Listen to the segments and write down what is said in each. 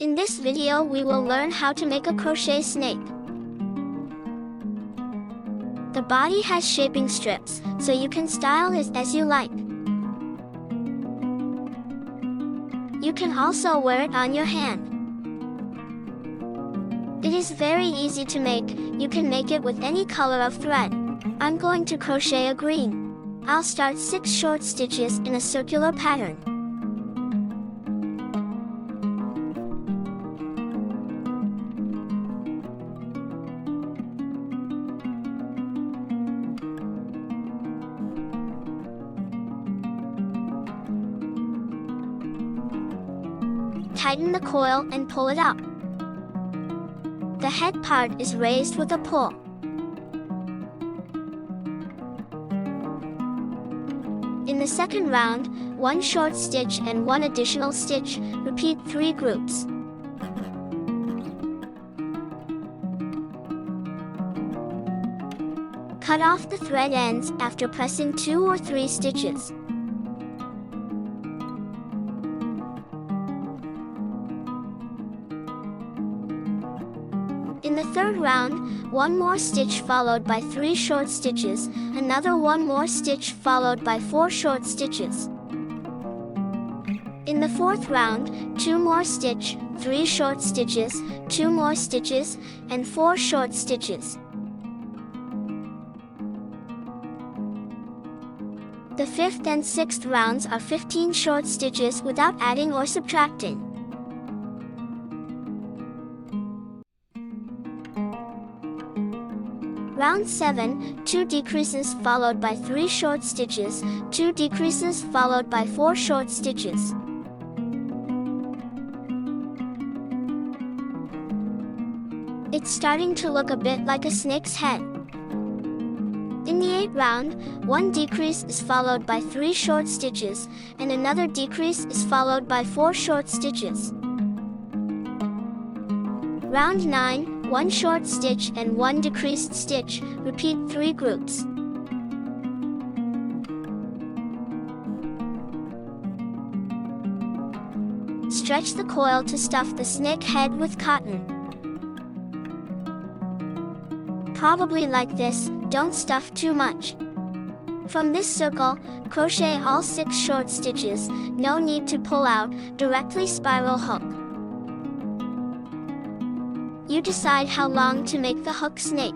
In this video we will learn how to make a crochet snake. The body has shaping strips, so you can style it as you like. You can also wear it on your hand. It is very easy to make. You can make it with any color of thread. I'm going to crochet a green. I'll start 6 short stitches in a circular pattern. Tighten the coil and pull it up. The head part is raised with a pull. In the second round, 1 short stitch and 1 additional stitch. Repeat 3 groups. Cut off the thread ends after pressing 2 or 3 stitches. In the third round, 1 more stitch followed by 3 short stitches, another 1 more stitch followed by 4 short stitches. In the fourth round, 2 more stitch, 3 short stitches, 2 more stitches, and 4 short stitches. The fifth and sixth rounds are 15 short stitches without adding or subtracting. Round 7, 2 decreases followed by 3 short stitches, 2 decreases followed by 4 short stitches. It's starting to look a bit like a snake's head. In the 8th round, 1 decrease is followed by 3 short stitches, and another decrease is followed by 4 short stitches. Round 9, 1 short stitch and 1 decreased stitch. Repeat 3 groups. Stretch the coil to stuff the snake head with cotton. Probably like this, don't stuff too much. From this circle, crochet all 6 short stitches, no need to pull out, directly spiral hook. You decide how long to make the hook snake.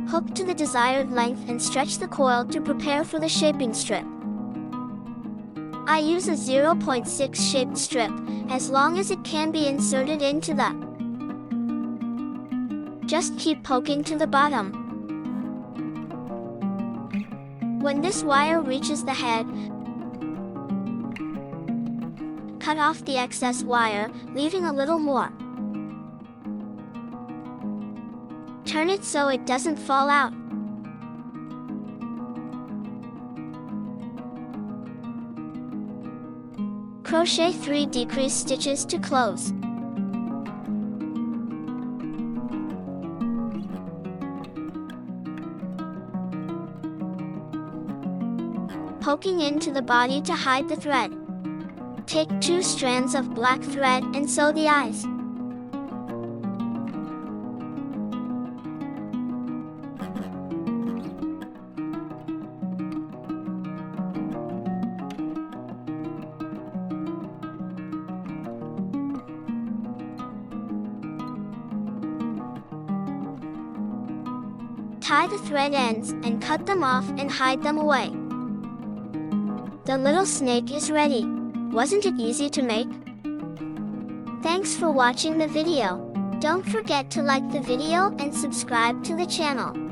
Hook to the desired length and stretch the coil to prepare for the shaping strip. I use a 0.6 shaped strip, as long as it can be inserted into the. Just keep poking to the bottom. When this wire reaches the head, cut off the excess wire, leaving a little more. Turn it so it doesn't fall out. Crochet 3 decreased stitches to close. Poking into the body to hide the thread. Take 2 strands of black thread and sew the eyes. Tie the thread ends and cut them off and hide them away. The little snake is ready. Wasn't it easy to make? Thanks for watching the video. Don't forget to like the video and subscribe to the channel.